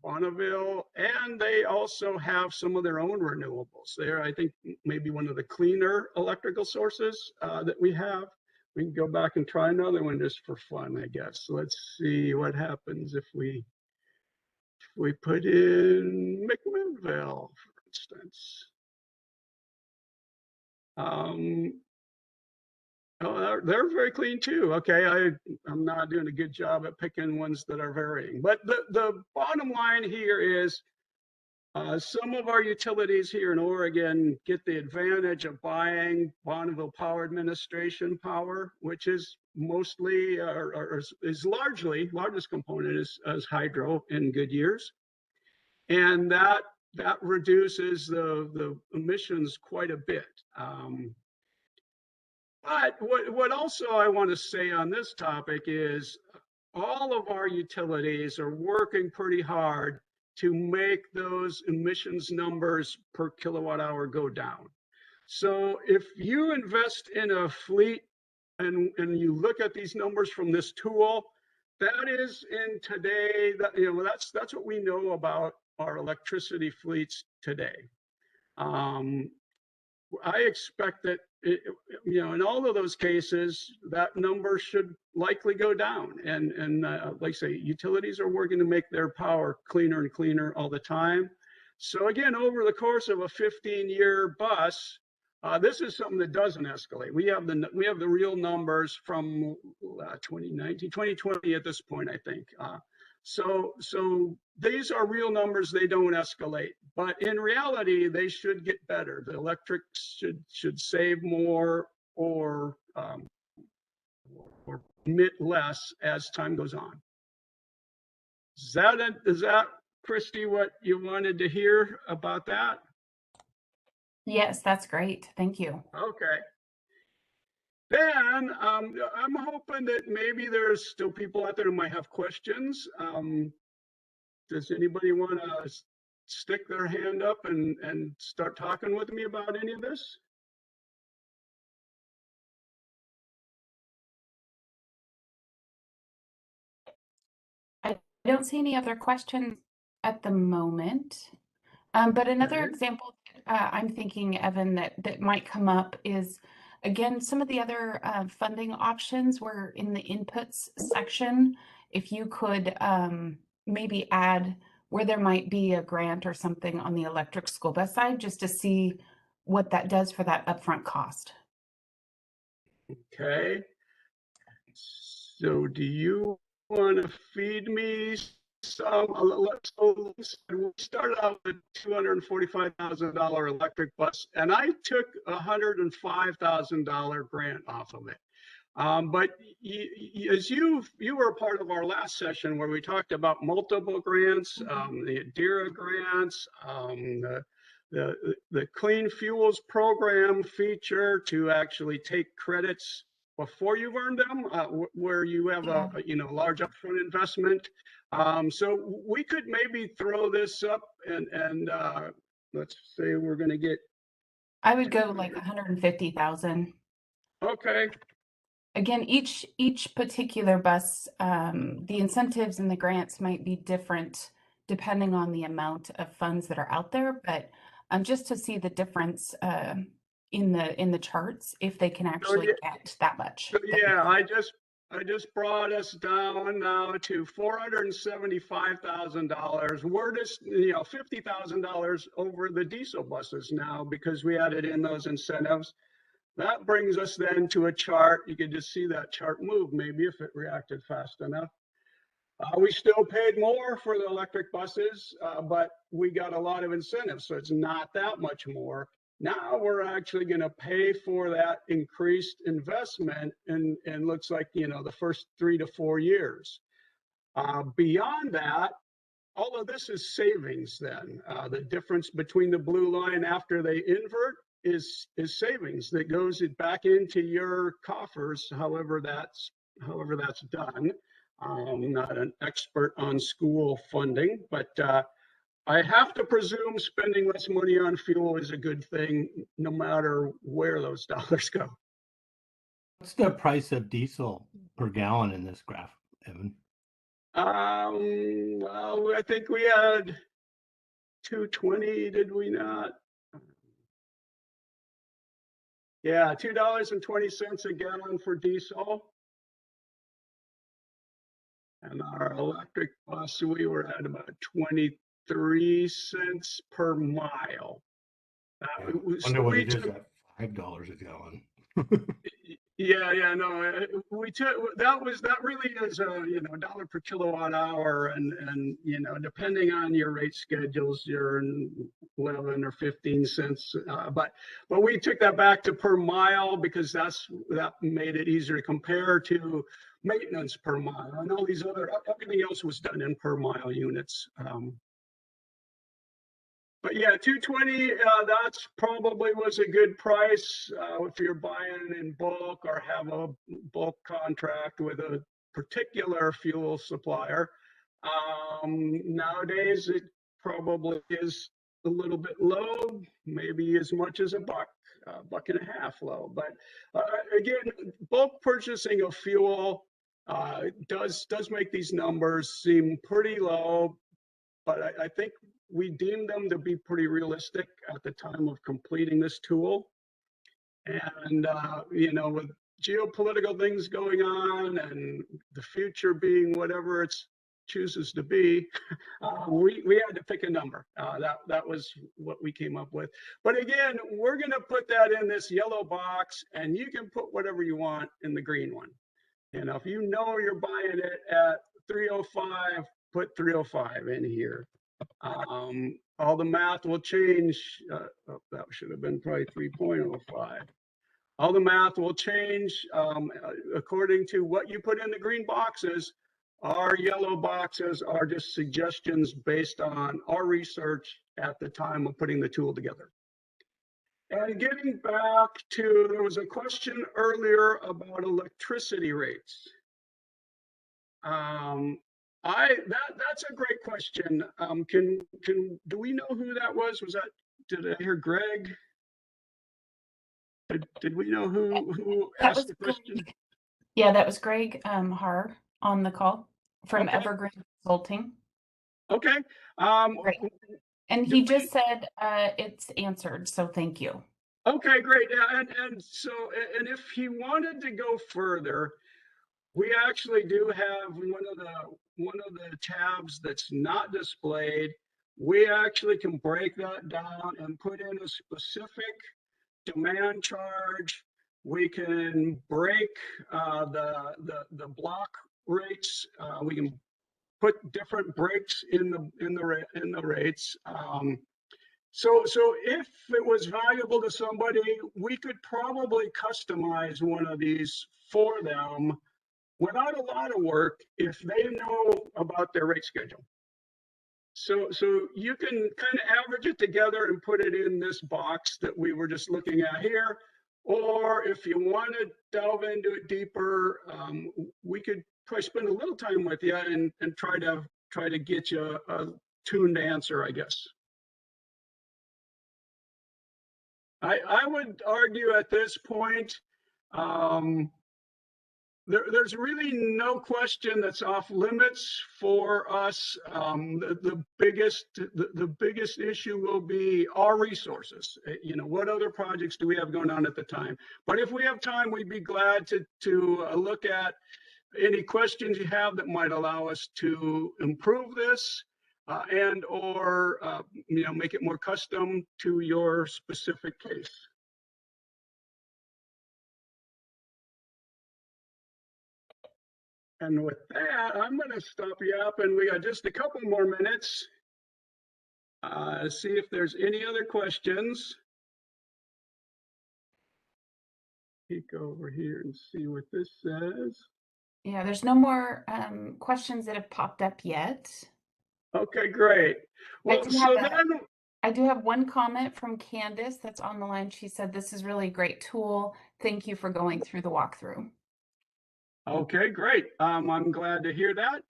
Bonneville, and they also have some of their own renewables. They're, I think, maybe one of the cleaner electrical sources that we have. We can go back and try another one just for fun, I guess. So let's see what happens if we put in McMinnville, for instance. Oh, they're very clean too. Okay, I'm not doing a good job at picking ones that are varying. But the bottom line here is some of our utilities here in Oregon get the advantage of buying Bonneville Power Administration power, which is mostly, or is largely, largest component is hydro in good years. And that reduces the emissions quite a bit. But what also I want to say on this topic is all of our utilities are working pretty hard to make those emissions numbers per kilowatt hour go down. So if you invest in a fleet and you look at these numbers from this tool, that is in today, that's what we know about our electricity fleets today. I expect that, in all of those cases, that number should likely go down. And like I say, utilities are working to make their power cleaner and cleaner all the time. So again, over the course of a 15-year bus, this is something that doesn't escalate. We have the real numbers from 2019, 2020 at this point, I think. So these are real numbers, they don't escalate, but in reality, they should get better. The electrics should save more or emit less as time goes on. Is that, Christy, what you wanted to hear about that? Yes, that's great. Thank you. Okay. Then I'm hoping that maybe there's still people out there who might have questions. Does anybody want to stick their hand up and start talking with me about any of this? I don't see any other questions at the moment. But another Okay. example I'm thinking, Evan, that might come up is, again, some of the other funding options were in the inputs section. If you could maybe add where there might be a grant or something on the electric school bus side, just to see what that does for that upfront cost. Okay. So do you want to feed me some? So we started out with $245,000 electric bus, and I took a $105,000 grant off of it. But as you were a part of our last session where we talked about multiple grants, the ADERA grants, the Clean Fuels Program feature to actually take credits before you've earned them, where you have a large upfront investment. So we could maybe throw this up and let's say we're going to get. I would go like 150,000. Okay. Again, each particular bus, the incentives and the grants might be different depending on the amount of funds that are out there, but just to see the difference in the charts, if they can actually get that much. So yeah, I just brought us down now to $475,000. We're just $50,000 over the diesel buses now because we added in those incentives. That brings us then to a chart. You can just see that chart move, maybe if it reacted fast enough. We still paid more for the electric buses, but we got a lot of incentives, so it's not that much more. Now we're actually going to pay for that increased investment and looks like, the first 3 to 4 years. Beyond that, all of this is savings then. The difference between the blue line after they invert is savings that goes back into your coffers, however that's done. I'm not an expert on school funding, but I have to presume spending less money on fuel is a good thing, no matter where those dollars go. What's the price of diesel per gallon in this graph, Evan? Well, I think we had 220, did we not? Yeah, $2.20 a gallon for diesel. And our electric bus, we were at about 23 cents per mile. I wonder what it is at $5 a gallon. No, we took that really is a dollar per kilowatt hour, and depending on your rate schedules, you're in 11 or 15 cents. But we took that back to per mile because that made it easier to compare to maintenance per mile. And all these everything else was done in per mile units. But yeah, 220, that's probably was a good price if you're buying in bulk or have a bulk contract with a particular fuel supplier. Nowadays, it probably is a little bit low, maybe as much as $1.50 low. But again, bulk purchasing of fuel does make these numbers seem pretty low, but I think we deemed them to be pretty realistic at the time of completing this tool. And, with geopolitical things going on and the future being whatever it chooses to be, we had to pick a number. That was what we came up with. But again, we're going to put that in this yellow box, and you can put whatever you want in the green one. If you know you're buying it at 305, put 305 in here. All the math will change. That should have been probably 3.05. All the math will change according to what you put in the green boxes. Our yellow boxes are just suggestions based on our research at the time of putting the tool together. And getting back to, there was a question earlier about electricity rates. That's a great question. Do we know who that was? Did I hear Greg? Did we know who asked the question? Greg. Yeah, that was Greg Har on the call from Evergreen Consulting. Okay. Great. And he just said it's answered, so thank you. Okay, great. Yeah, and if he wanted to go further, we actually do have one of the tabs that's not displayed we actually can break that down and put in a specific demand charge. We can break the block rates. We can put different breaks in the rates. So if it was valuable to somebody, we could probably customize one of these for them without a lot of work if they know about their rate schedule. So you can kind of average it together and put it in this box that we were just looking at here. Or if you want to delve into it deeper, we could probably spend a little time with you and try to get you a tuned answer, I guess. I would argue at this point, there's really no question that's off limits for us. The biggest issue will be our resources. You know, what other projects do we have going on at the time? But if we have time, we'd be glad to look at any questions you have that might allow us to improve this and or you know, make it more custom to your specific case. And with that, I'm going to stop you up, and we got just a couple more minutes. See if there's any other questions. Peek over here and see what this says. Yeah, there's no more questions that have popped up yet. Okay, great. Well, so then I do have one comment from Candace that's on the line. She said, "This is really a great tool. Thank you for going through the walkthrough." Okay, great. I'm glad to hear that.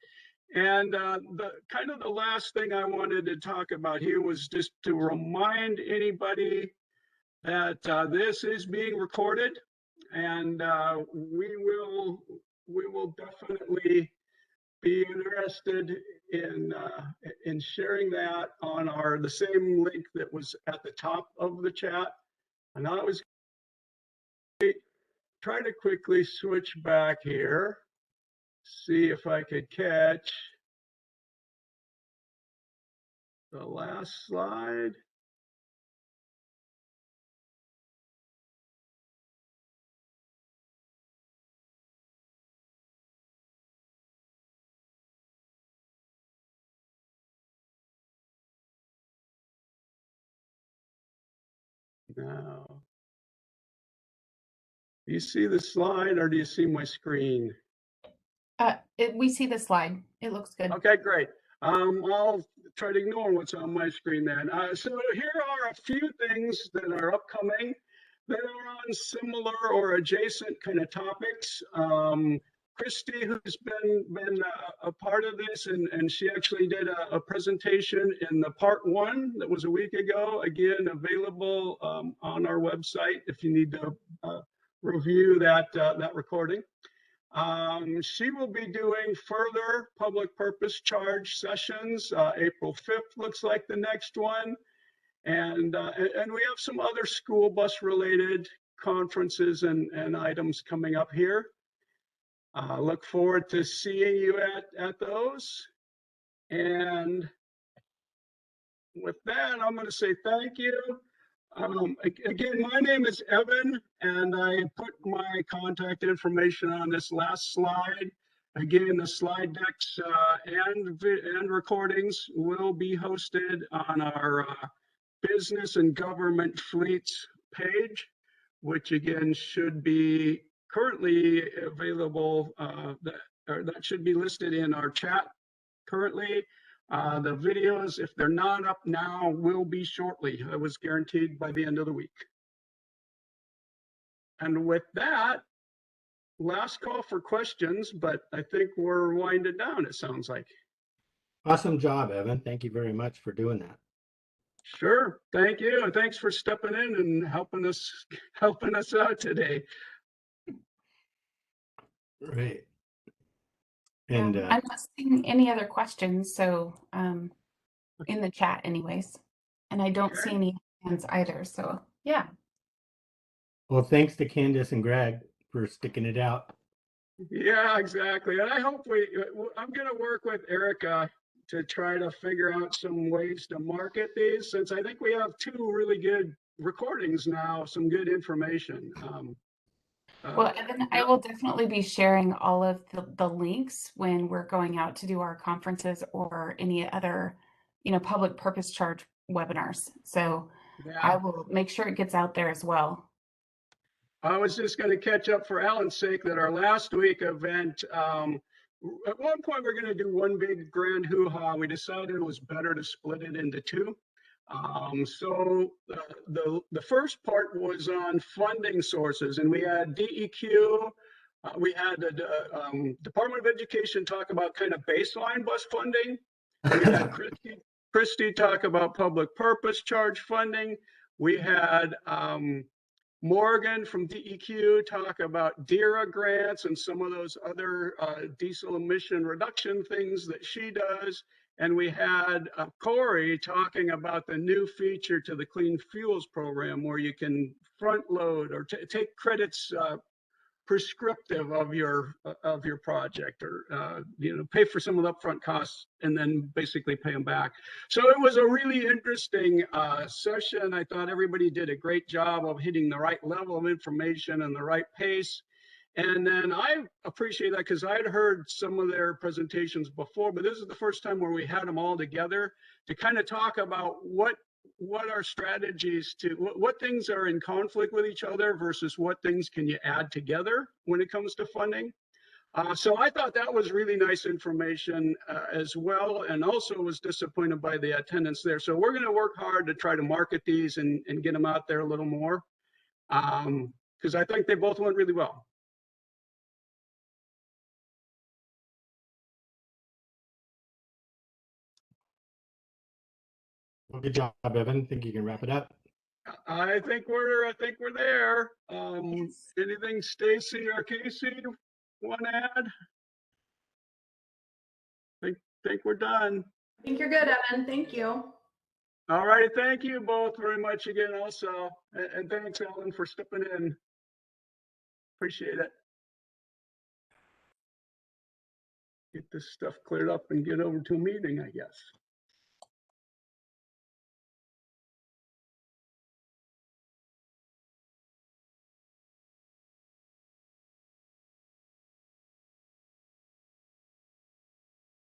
And the last thing I wanted to talk about here was just to remind anybody that this is being recorded, and we will definitely be interested in sharing that on the same link that was at the top of the chat. And I was try to quickly switch back here, see if I could catch the last slide. Now, do you see the slide or do you see my screen? We see the slide. It looks good. Okay, great. I'll try to ignore what's on my screen then. So here are a few things that are upcoming that are on similar or adjacent kind of topics. Christy, who's been a part of this, and she actually did a presentation in the part 1 that was a week ago, again, available on our website if you need to review that recording. She will be doing further public purpose charge sessions. April 5th looks like the next one. And we have some other school bus related conferences and items coming up here. Look forward to seeing you at those. And with that, I'm going to say thank you. Again, my name is Evan, and I put my contact information on this last slide. Again, the slide decks and recordings will be hosted on our business and government fleets page, which again should be currently available, that should be listed in our chat currently. The videos, if they're not up now, will be shortly. That was guaranteed by the end of the week. And with that, last call for questions, but I think we're winding down, it sounds like. Awesome job, Evan. Thank you very much for doing that. Sure. Thank you. And thanks for stepping in and helping us out today. Great. And I'm not seeing any other questions, so in the chat anyways. And I don't see any hands either, so yeah. well, thanks to Candace and Greg for sticking it out. Yeah, exactly. And I hope I'm going to work with Erica to try to figure out some ways to market these, since I think we have two really good recordings now, some good information. Well, Evan, I yeah. will definitely be sharing all of the links when we're going out to do our conferences or any other, public purpose charge webinars. So I Yeah. will make sure it gets out there as well. I was just going to catch up for Alan's sake that our last week event, at one point we're going to do one big grand hoo-ha. We decided it was better to split it into two. So the first part was on funding sources, and we had DEQ, we had the Department of Education talk about kind of baseline bus funding. We had Christy talk about public purpose charge funding. We had Morgan from DEQ talk about DERA grants and some of those other diesel emission reduction things that she does. And we had Corey talking about the new feature to the Clean Fuels program where you can front load or take credits prescriptive of your project, or pay for some of the upfront costs and then basically pay them back. So it was a really interesting session. I thought everybody did a great job of hitting the right level of information and the right pace. And then I appreciate that because I had heard some of their presentations before, but this is the first time where we had them all together to kind of talk about what our strategies to what things are in conflict with each other versus what things can you add together when it comes to funding. So I thought that was really nice information as well, and also was disappointed by the attendance there. So we're going to work hard to try to market these and get them out there a little more, because I think they both went really well. Well, good job, Evan. Think you can wrap it up? I think we're there. Anything Stacy or Casey want to add? Think we're done. I think you're good, Evan. Thank you. All right. Thank you both very much again also. And thanks, Ellen, for stepping in. Appreciate it. Get this stuff cleared up and get over to a meeting, I guess.